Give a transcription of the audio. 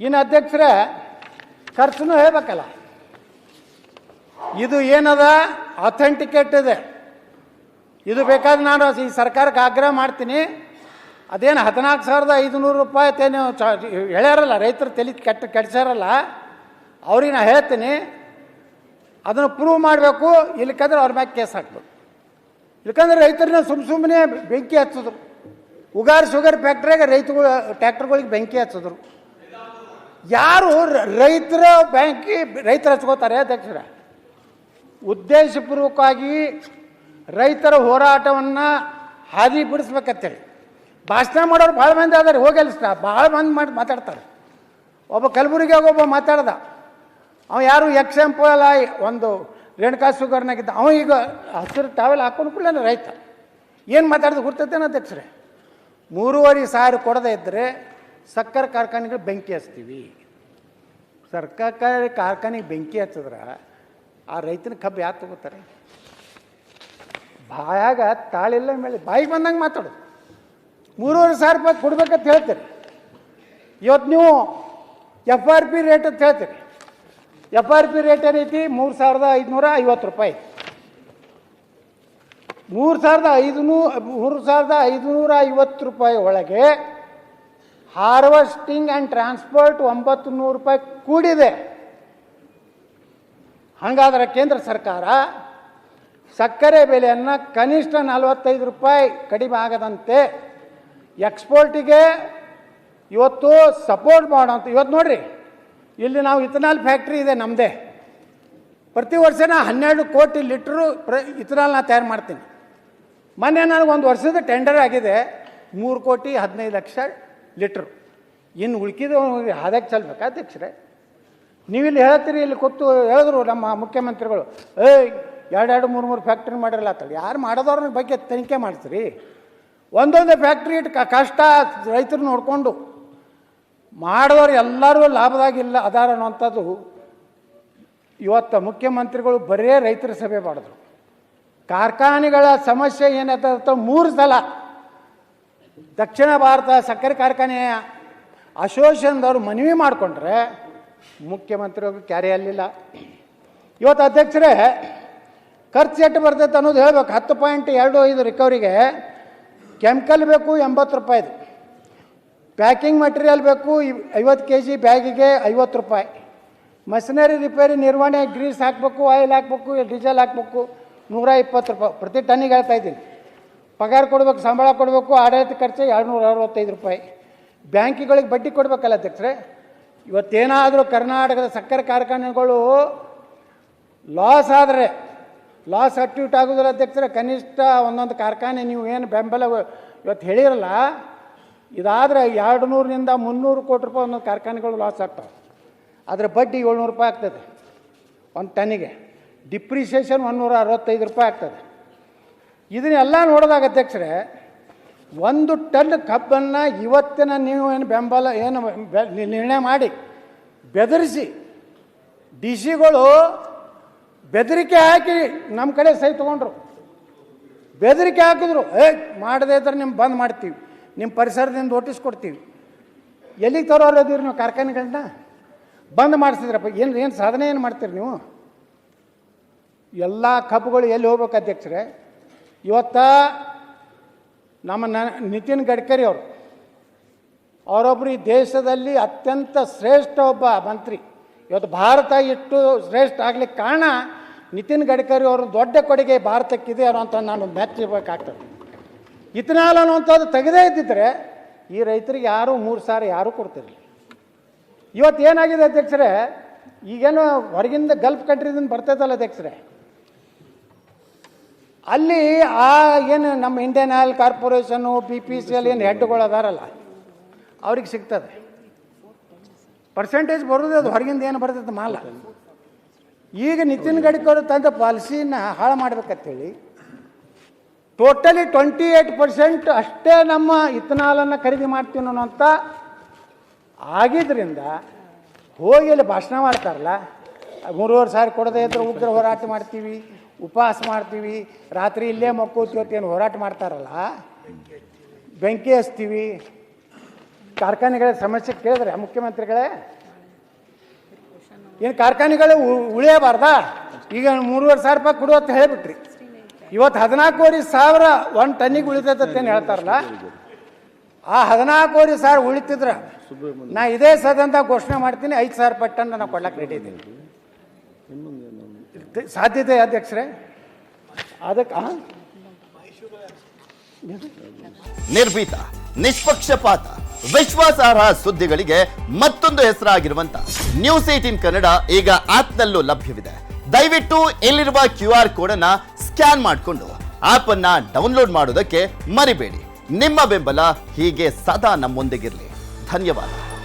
ಇನ್ನು ಅಧ್ಯಕ್ಷರೇ ಖರ್ಚು ಹೇಳ್ಬೇಕಲ್ಲ. ಇದು ಏನದ ಅಥೆಂಟಿಕೇಟ್ ಇದೆ. ಇದು ಬೇಕಾದ್ರೆ ನಾನು ಈ ಸರ್ಕಾರಕ್ಕೆ ಆಗ್ರಹ ಮಾಡ್ತೀನಿ. ಅದೇನು 14,500 ರೂಪಾಯಿ ತೇನು ಹೇಳ್ಯಾರಲ್ಲ, ರೈತರು ತಲೆ ಕೆಡ್ಸಾರಲ್ಲ, ಅವ್ರಿಗೆ ನಾ ಹೇಳ್ತೀನಿ ಅದನ್ನು ಪ್ರೂವ್ ಮಾಡಬೇಕು. ಇಲ್ಲಕಂದ್ರೆ ಅವ್ರ ಮ್ಯಾಗೆ ಕೇಸ್ ಹಾಕ್ಬೇಕು. ಇಲ್ಲಕಂದ್ರೆ ರೈತರನ್ನ ಸುಮ್ಮನೆ ಬೆಂಕಿ ಹಚ್ಚಿದ್ರು. ಉಗಾರ್ ಶುಗರ್ ಫ್ಯಾಕ್ಟ್ರಿಯಾಗ ರೈತಗಳು ಟ್ಯಾಕ್ಟರ್ಗಳಿಗೆ ಬೆಂಕಿ ಹಚ್ಚಿದ್ರು. ಯಾರು ರೈತರ ಹಚ್ಕೋತಾರೆ ಅಧ್ಯಕ್ಷರ? ಉದ್ದೇಶಪೂರ್ವಕವಾಗಿ ರೈತರ ಹೋರಾಟವನ್ನು ಹಾದಿ ಬಿಡಿಸ್ಬೇಕಂತೇಳಿ ಭಾಷಣ ಮಾಡೋರು ಭಾಳ ಮಂದಿ ಅದಾರೆ. ಹೋಗಲ್ಲ ಭಾಳ ಮಂದಿ ಮಾತಾಡ್ತಾರೆ. ಒಬ್ಬ ಕಲಬುರಗಿಯಾಗ ಒಬ್ಬ ಮಾತಾಡ್ದ, ಅವ ಯಾರು ಎಕ್ಸಾಂಪಲ್ ಒಂದು ರೇಣುಕಾ ಶುಗರ್ನಾಗಿದ್ದ, ಅವ ಈಗ ಹಸಿರು ಟಾವೆಲ್ ಹಾಕೊಂಡು ಕೂಡಲೇ ರೈತ ಏನು ಮಾತಾಡಿದ ಗುರ್ತೈತೇನು ಅಧ್ಯಕ್ಷರೇ? 3,500 ಕೊಡದೇ ಇದ್ದರೆ ಸಕ್ಕರೆ ಕಾರ್ಖಾನೆಗಳು ಬೆಂಕಿ ಹಚ್ತೀವಿ. ಸರ್ಕಾರಿ ಕಾರ್ಖಾನೆಗೆ ಬೆಂಕಿ ಹಚ್ಚಿದ್ರೆ ಆ ರೈತನ ಕಬ್ಬು ಯಾರು ತಗೋತಾರೆ? ಬಾಯಾಗ ತಾಳಿಲ್ಲ ಮೇಲೆ ಬಾಯಿಗೆ ಬಂದಂಗೆ ಮಾತಾಡೋದು. 3,500 ರೂಪಾಯಿ ಕೊಡ್ಬೇಕಂತ ಹೇಳ್ತೀರಿ. ಇವತ್ತು ನೀವು FRP ರೇಟ್ ಅಂತ ಹೇಳ್ತೀರಿ. FRP ರೇಟ್ ಏನೈತಿ? 3,550 ರೂಪಾಯಿ. 3,550 ರೂಪಾಯಿ ಒಳಗೆ ಹಾರ್ವೆಸ್ಟಿಂಗ್ ಆ್ಯಂಡ್ ಟ್ರಾನ್ಸ್ಪೋರ್ಟ್ 900 ರೂಪಾಯಿ ಕೂಡಿದೆ. ಹಾಗಾದರೆ ಕೇಂದ್ರ ಸರ್ಕಾರ ಸಕ್ಕರೆ ಬೆಲೆಯನ್ನು ಕನಿಷ್ಠ 45 ರೂಪಾಯಿ ಕಡಿಮೆ ಆಗದಂತೆ ಎಕ್ಸ್ಪೋರ್ಟಿಗೆ ಇವತ್ತು ಸಪೋರ್ಟ್ ಮಾಡೋಂಥ. ಇವತ್ತು ನೋಡಿರಿ, ಇಲ್ಲಿ ನಾವು ಇಥನಾಲ್ ಫ್ಯಾಕ್ಟ್ರಿ ಇದೆ ನಮ್ಮದೇ. ಪ್ರತಿ ವರ್ಷ 12 ಕೋಟಿ ಲೀಟ್ರು ಇಥನಾಲ್ ತಯಾರು ಮಾಡ್ತೀನಿ. ಮೊನ್ನೆ ನನಗೆ ಒಂದು ವರ್ಷದ ಟೆಂಡರ್ ಆಗಿದೆ 3,15,00,000 ಲೀಟ್ರು. ಇನ್ನು ಉಳ್ಕಿದ ಅದಕ್ಕೆ ಚಲ್ಬೇಕಾ ಅಧ್ಯಕ್ಷರೇ? ನೀವಿಲ್ಲಿ ಹೇಳ್ತೀರಿ, ಇಲ್ಲಿ ಕೂತು ಹೇಳಿದ್ರು ನಮ್ಮ ಮುಖ್ಯಮಂತ್ರಿಗಳು, 2-3 ಫ್ಯಾಕ್ಟ್ರಿ ಮಾಡಿರಲ್ಲ ಅಂತೇಳಿ. ಯಾರು ಮಾಡೋದವ್ರ ಬಗ್ಗೆ ತನಿಖೆ ಮಾಡ್ತೀರಿ? ಒಂದೊಂದೇ ಫ್ಯಾಕ್ಟ್ರಿ ಇಟ್ಟು ಕಷ್ಟ ರೈತರು ನೋಡಿಕೊಂಡು ಮಾಡಿದವರು ಎಲ್ಲರೂ ಲಾಭದಾಗಿಲ್ಲ ಅದಾರ ಅನ್ನೋಂಥದ್ದು. ಇವತ್ತು ಮುಖ್ಯಮಂತ್ರಿಗಳು ಬರೇ ರೈತರ ಸಭೆ ಮಾಡಿದ್ರು. ಕಾರ್ಖಾನೆಗಳ ಸಮಸ್ಯೆ ಏನಾಯ್ತ 3 ಸಲ ದಕ್ಷಿಣ ಭಾರತ ಸಕ್ಕರೆ ಕಾರ್ಖಾನೆಯ ಅಸೋಸಿಯೇಷನ್ದವರು ಮನವಿ ಮಾಡಿಕೊಂಡ್ರೆ ಮುಖ್ಯಮಂತ್ರಿಗಳು ಕ್ಯಾರಿ ಅಲ್ಲಿಲ್ಲ. ಇವತ್ತು ಅಧ್ಯಕ್ಷರೇ ಖರ್ಚು ಎಷ್ಟು ಬರ್ತೈತೆ ಅನ್ನೋದು ಹೇಳ್ಬೇಕು. 10.25 ರಿಕವರಿಗೆ ಕೆಮಿಕಲ್ ಬೇಕು 80 ರೂಪಾಯಿದು, ಪ್ಯಾಕಿಂಗ್ ಮಟೀರಿಯಲ್ ಬೇಕು 50 kg ಬ್ಯಾಗಿಗೆ 50 ರೂಪಾಯಿ, ಮಷಿನರಿ ರಿಪೇರಿ ನಿರ್ವಹಣೆ ಗ್ರೀಸ್ ಹಾಕಬೇಕು, ಆಯಿಲ್ ಹಾಕಬೇಕು, ಡೀಸೆಲ್ ಹಾಕಬೇಕು 120 ರೂಪಾಯಿ ಪ್ರತಿ ಟನ್ನಿಗೆ ಹೇಳ್ತಾ ಇದ್ದೀನಿ. ಪಗಾರ ಕೊಡಬೇಕು, ಸಂಬಳ ಕೊಡಬೇಕು, ಆಡಳಿತ ಖರ್ಚು 265 ರೂಪಾಯಿ. ಬ್ಯಾಂಕಿಗಳಿಗೆ ಬಡ್ಡಿ ಕೊಡಬೇಕಲ್ಲ ಅಧ್ಯಕ್ಷರೇ? ಇವತ್ತೇನಾದರೂ ಕರ್ನಾಟಕದ ಸಕ್ಕರೆ ಕಾರ್ಖಾನೆಗಳು ಲಾಸ್ ಆದರೆ ಲಾಸ್ ಅಟ್ಯೂಟ್ ಆಗೋದಿಲ್ಲ ಅಧ್ಯಕ್ಷರೇ. ಕನಿಷ್ಠ ಒಂದೊಂದು ಕಾರ್ಖಾನೆ ನೀವು ಏನು ಬೆಂಬಲ ಇವತ್ತು ಹೇಳಿರಲ್ಲ, ಇದಾದರೆ 200 - 300 ಕೋಟಿ ರೂಪಾಯಿ ಒಂದೊಂದು ಕಾರ್ಖಾನೆಗಳು ಲಾಸ್ ಆಗ್ತವೆ. ಅದರ ಬಡ್ಡಿ 700 ರೂಪಾಯಿ ಆಗ್ತದೆ ಒಂದು ಟನ್ನಿಗೆ. ಡಿಪ್ರಿಸಿಯೇಷನ್ 165 ರೂಪಾಯಿ ಆಗ್ತದೆ. ಇದನ್ನೆಲ್ಲ ನೋಡಿದಾಗ ಅಧ್ಯಕ್ಷರೇ, 1 ಟನ್ ಕಬ್ಬನ್ನು ಇವತ್ತಿನ ನೀವು ಏನು ಬೆಂಬಲ ಏನು ನಿರ್ಣಯ ಮಾಡಿ ಬೆದರಿಸಿ DC ಗಳು ಬೆದರಿಕೆ ಹಾಕಿ ನಮ್ಮ ಕಡೆ ಸಹಿ ತೊಗೊಂಡ್ರು. ಬೆದರಿಕೆ ಹಾಕಿದ್ರು, ಮಾಡದೇ ಇದ್ರೆ ನಿಮ್ಮ ಬಂದ್ ಮಾಡ್ತೀವಿ, ನಿಮ್ಮ ಪರಿಸರದಿಂದ ನೋಟಿಸ್ ಕೊಡ್ತೀವಿ. ಎಲ್ಲಿಗೆ ತರೋರದಿರಿ ನೀವು ಕಾರ್ಖಾನೆಗಳನ್ನ? ಬಂದ್ ಮಾಡಿಸಿದ್ರಪ್ಪ. ಏನು ಸಾಧನೆ ಏನು ಮಾಡ್ತೀರಿ ನೀವು? ಎಲ್ಲ ಕಬ್ಬುಗಳು ಎಲ್ಲಿ ಹೋಗ್ಬೇಕು ಅಧ್ಯಕ್ಷರೇ? ಇವತ್ತ ನಮ್ಮ ನಿತಿನ್ ಗಡ್ಕರಿ ಅವರೊಬ್ಬರು ಈ ದೇಶದಲ್ಲಿ ಅತ್ಯಂತ ಶ್ರೇಷ್ಠ ಒಬ್ಬ ಮಂತ್ರಿ. ಇವತ್ತು ಭಾರತ ಇಷ್ಟು ಶ್ರೇಷ್ಠ ಆಗ್ಲಿಕ್ಕೆ ಕಾರಣ ನಿತಿನ್ ಗಡ್ಕರಿ ಅವರು ದೊಡ್ಡ ಕೊಡುಗೆ ಭಾರತಕ್ಕಿದೆ ಅನ್ನೋಂಥ ನಾನು ಮೆಚ್ಚಬೇಕಾಗ್ತದೆ. ಇಥನಾಲ್ ಅನ್ನುವಂಥದ್ದು ತೆಗೆದೇ ಇದ್ದಿದ್ರೆ ಈ ರೈತರಿಗೆ ಯಾರೂ 3,000 ಯಾರೂ ಕೊಡ್ತಿರಲಿಲ್ಲ. ಇವತ್ತು ಏನಾಗಿದೆ ಅಧ್ಯಕ್ಷರೇ, ಈಗೇನು ಹೊರಗಿಂದ ಗಲ್ಫ್ ಕಂಟ್ರಿದಿಂದ ಬರ್ತೈತಲ್ಲ ಅಧ್ಯಕ್ಷರೇ, ಅಲ್ಲಿ ಏನು ನಮ್ಮ ಇಂಡಿಯನ್ ಆಯಿಲ್ ಕಾರ್ಪೊರೇಷನ್ನು BPCL ಏನು ಹೆಡ್ಗಳು ಅದಾರಲ್ಲ ಅವ್ರಿಗೆ ಸಿಗ್ತದೆ. ಪರ್ಸೆಂಟೇಜ್ ಬರೋದು ಅದು ಹೊರಗಿಂದ ಏನು ಬರ್ತೈತೆ ಮಾಲ. ಈಗ ನಿತಿನ್ ಗಡ್ಕರಿ ತಂದ ಪಾಲಿಸಿನ ಹಾಳು ಮಾಡ್ಬೇಕಂತೇಳಿ ಟೋಟಲಿ 28% ಅಷ್ಟೇ ನಮ್ಮ ಇಥನಾಲನ್ನು ಖರೀದಿ ಮಾಡ್ತೀವಿ ಅನ್ನೋಂಥ ಆಗಿದ್ದರಿಂದ ಹೋಗಿ ಅಲ್ಲಿ ಭಾಷಣ ಮಾಡ್ತಾರಲ್ಲ, 3,500 ಕೊಡದೇ ಇದ್ರೆ ಉಗ್ರ ಹೋರಾಟ ಮಾಡ್ತೀವಿ, ಉಪವಾಸ ಮಾಡ್ತೀವಿ, ರಾತ್ರಿ ಇಲ್ಲೇ ಮಕ್ಕೋತೀವಿ ಏನು ಹೋರಾಟ ಮಾಡ್ತಾರಲ್ಲ, ಬೆಂಕಿ ಹಚ್ತೀವಿ. ಕಾರ್ಖಾನೆಗಳ ಸಮಸ್ಯೆ ಕೇಳಿದ್ರೆ ಮುಖ್ಯಮಂತ್ರಿಗಳೇ, ಏನು ಕಾರ್ಖಾನೆಗಳು ಉಳಿಯಬಾರ್ದಾ? ಈಗ 3,500 ರೂಪಾಯಿ ಕೊಡು ಅಂತ ಹೇಳಿಬಿಟ್ರಿ. ಇವತ್ತು 14,000 1 ಟನ್ನಿಗೆ ಉಳಿತೈತೇನು ಹೇಳ್ತಾರಲ್ಲ, ಆ 14,000 ಉಳಿತಿದ್ರ ನಾ ಇದೇ ಸದನದಾಗ ಘೋಷಣೆ ಮಾಡ್ತೀನಿ 5,000 ರೂಪಾಯಿ ಟನ್ ನಾನು ಕೊಡ್ಲಕ್ಕೆ ರೆಡಿ ಇದ್ದೀನಿ. ಸಾಧ್ಯತೆ ಅಧ್ಯಕ್ಷರೇ ಅದಕ್ಕೆ ನಿರ್ಭೀತ, ನಿಷ್ಪಕ್ಷಪಾತ, ವಿಶ್ವಾಸಾರ್ಹ ಸುದ್ದಿಗಳಿಗೆ ಮತ್ತೊಂದು ಹೆಸರಾಗಿರುವಂತ ನ್ಯೂಸ್ 18 ಕನ್ನಡ ಈಗ ಆಪ್ನಲ್ಲೂ ಲಭ್ಯವಿದೆ. ದಯವಿಟ್ಟು ಇಲ್ಲಿರುವ QR ಕೋಡ್ ಅನ್ನ ಸ್ಕ್ಯಾನ್ ಮಾಡಿಕೊಂಡು ಆಪ್ ಅನ್ನ ಡೌನ್ಲೋಡ್ ಮಾಡೋದಕ್ಕೆ ಮರಿಬೇಡಿ. ನಿಮ್ಮ ಬೆಂಬಲ ಹೀಗೆ ಸದಾ ನಮ್ಮೊಂದಿಗಿರಲಿ. ಧನ್ಯವಾದ.